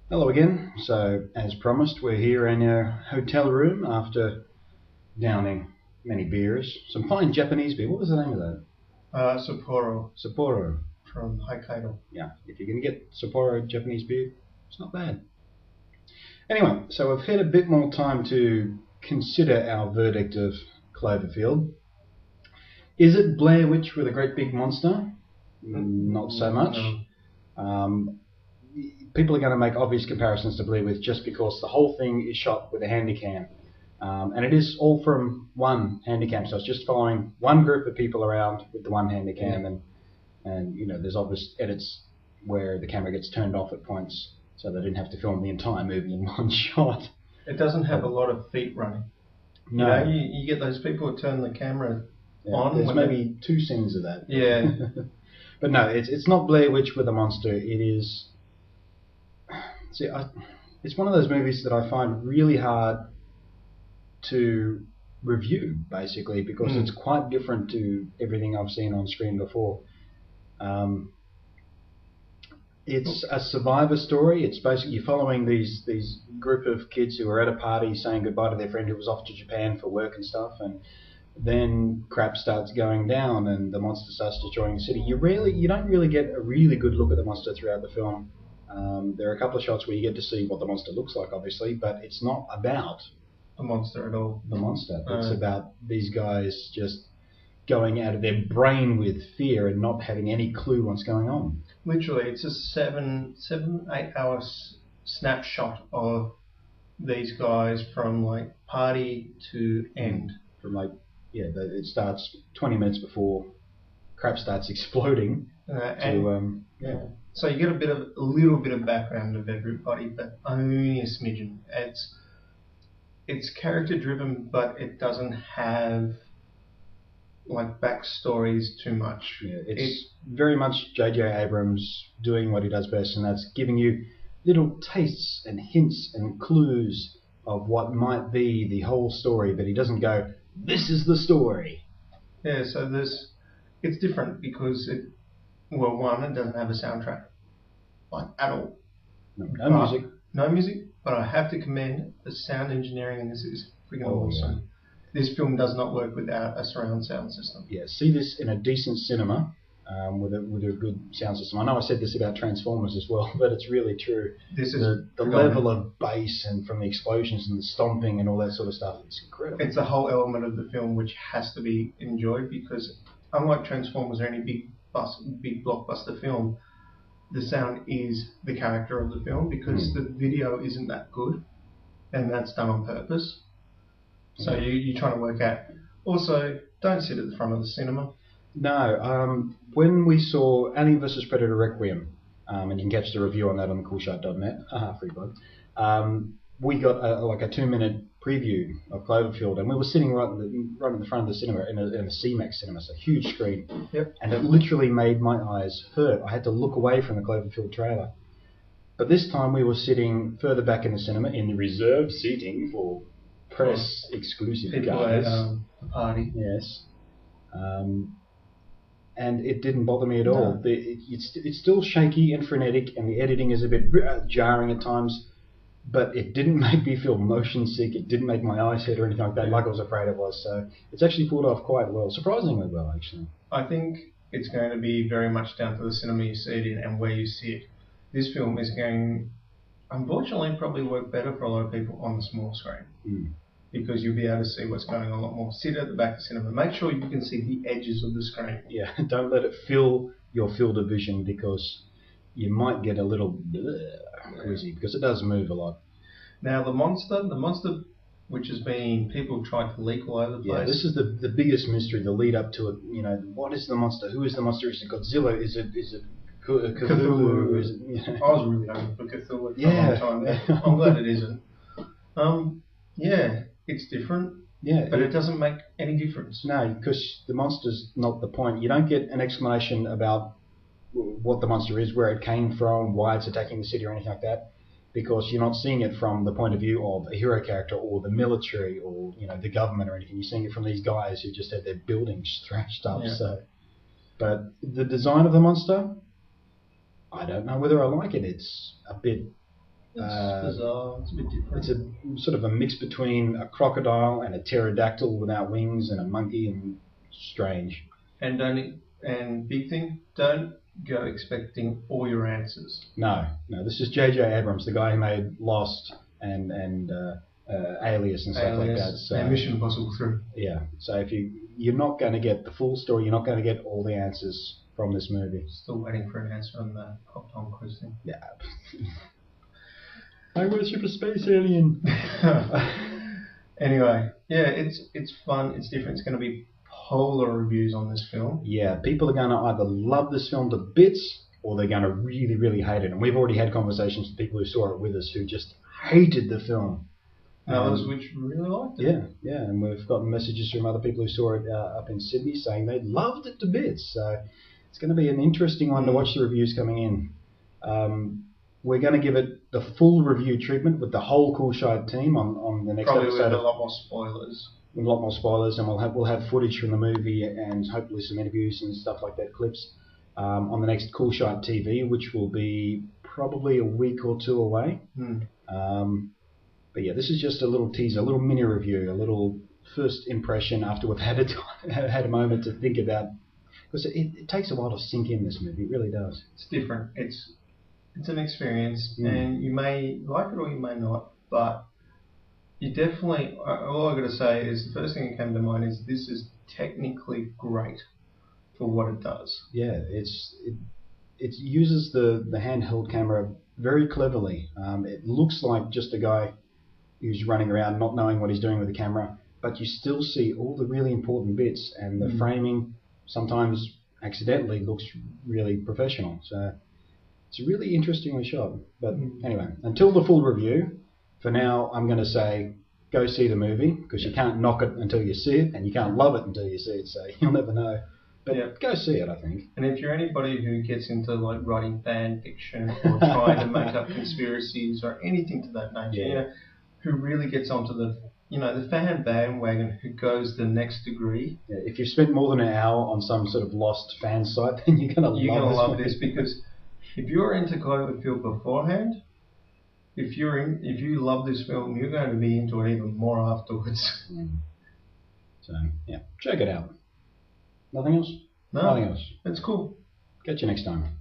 Hello again. So, as promised, we're here in our hotel room after downing many beers. Some fine Japanese beer. What was the name of that? Sapporo Sapporo. from Hokkaido. Yeah, if you can get Sapporo Japanese beer, it's not bad. Anyway, so we've had a bit more time to consider our verdict of Cloverfield. Is it Blair Witch with a great big monster? Not so much. No. People are going to make obvious comparisons to Blair Witch just because the whole thing is shot with a Handycam. And it is all from one Handycam, so it's just following one group of people around with the one Handycam, and you know, there's obvious edits where the camera gets turned off at points, so they didn't have to film the entire movie in one shot. It doesn't have a lot of feet running. No. You get those people who turn the camera on. There's maybe 2 scenes of that. Yeah. But no, it's not Blair Witch with a monster. It is. It's one of those movies that I find really hard to review, basically, because it's quite different to everything I've seen on screen before. It's a survivor story. It's basically following these group of kids who are at a party saying goodbye to their friend who was off to Japan for work and stuff, and then crap starts going down and the monster starts destroying the city. You don't really get a really good look at the monster throughout the film. There are a couple of shots where you get to see what the monster looks like, obviously, but it's not about the monster at all. The monster. It's about these guys just going out of their brain with fear and not having any clue what's going on. Literally, it's a 8 hour snapshot of these guys from like party to end. From like, it starts 20 minutes before crap starts exploding. So you get a little bit of background of everybody, but only a smidgen. It's character driven, but it doesn't have like backstories too much. Yeah, it's very much J.J. Abrams doing what he does best, and that's giving you little tastes and hints and clues of what might be the whole story, but he doesn't go, this is the story. Yeah, so it's different because it doesn't have a soundtrack, like at all. No music. No music, but I have to commend the sound engineering in this is freaking awesome. Yeah. This film does not work without a surround sound system. Yeah, see this in a decent cinema with a good sound system. I know I said this about Transformers as well, but it's really true. This is the level of bass and from the explosions and the stomping and all that sort of stuff. It's incredible. It's a whole element of the film which has to be enjoyed because unlike Transformers or any big blockbuster film, the sound is the character of the film because the video isn't that good, and that's done on purpose. So you're trying to work out. Also, don't sit at the front of the cinema. No. When we saw Alien vs Predator Requiem, and you can catch the review on that on thecoolshot.net, free plug, we got a 2-minute preview of Cloverfield, and we were sitting right in the front of the cinema in a CMAX cinema, so a huge screen. Yep. And it literally made my eyes hurt. I had to look away from the Cloverfield trailer. But this time we were sitting further back in the cinema in the reserved seating for press exclusive people guys. At the party. Yes. And it didn't bother me at all. It's still shaky and frenetic, and the editing is a bit jarring at times. But it didn't make me feel motion sick. It didn't make my eyes hurt or anything like that, like I was afraid it was. So it's actually pulled off quite well, surprisingly well, actually. I think it's going to be very much down to the cinema you see it in and where you see it. This film is going, unfortunately, probably work better for a lot of people on the small screen because you'll be able to see what's going on a lot more. Sit at the back of the cinema. Make sure you can see the edges of the screen. Yeah, don't let it fill your field of vision because you might get a little queasy because it does move a lot. Now the monster which has been, people tried to leak all over the place. Yeah, this is the biggest mystery, the lead up to it. You know, what is the monster? Who is the monster? Is it Godzilla? Is it Cthulhu? Is it, I was really hoping for Cthulhu for a long time there. I'm glad it isn't. It's different. Yeah, but it doesn't make any difference. No, because the monster's not the point. You don't get an explanation about what the monster is, where it came from, why it's attacking the city or anything like that, because you're not seeing it from the point of view of a hero character or the military or the government or anything. You're seeing it from these guys who just had their buildings thrashed up. Yeah. So, but the design of the monster, I don't know whether I like it. It's a bit. It's bizarre. It's a bit different. It's a sort of a mix between a crocodile and a pterodactyl without wings and a monkey, and strange. And big thing, don't go expecting all your answers. No. This is J.J. Abrams, the guy who made Lost and Alias and stuff like that. So, and Mission Impossible 3. Yeah. So if you're not going to get the full story, you're not going to get all the answers from this movie. Still waiting for an answer on the Tom Cruise thing. Yeah. I worship a space alien. Anyway, yeah, it's fun. It's different. It's going to be polar reviews on this film. Yeah, people are going to either love this film to bits or they're going to really, really hate it. And we've already had conversations with people who saw it with us who just hated the film. Others which really liked it. Yeah, and we've gotten messages from other people who saw it up in Sydney saying they loved it to bits. So it's going to be an interesting one to watch the reviews coming in. We're going to give it the full review treatment with the whole Cool Shite team on the next Probably episode. with a lot more spoilers. With a lot more spoilers, and we'll have footage from the movie and hopefully some interviews and stuff like that, clips, on the next Cool Shite TV, which will be probably a week or two away. But yeah, this is just a little teaser, a little mini review, a little first impression after we've had a moment to think about, because it takes a while to sink in, this movie. It really does. It's different. It's an experience, and you may like it or you may not, but you definitely, all I've got to say is the first thing that came to mind is this is technically great for what it does. Yeah, it uses the handheld camera very cleverly. It looks like just a guy who's running around not knowing what he's doing with the camera, but you still see all the really important bits, and the framing sometimes accidentally looks really professional. So it's really interestingly shot. But anyway, until the full review, for now I'm going to say go see the movie, because you can't knock it until you see it, and you can't love it until you see it, so you'll never know. But go see it, I think. And if you're anybody who gets into like writing fan fiction or trying to make up conspiracies or anything to that nature, you know, who really gets onto the fan bandwagon, who goes the next degree. Yeah, if you've spent more than an hour on some sort of lost fan site, then you're going to love this, because if you're into Cloverfield beforehand, if you love this film, you're going to be into it even more afterwards. So yeah, check it out. Nothing else? No, Nothing else. It's cool. Catch you next time.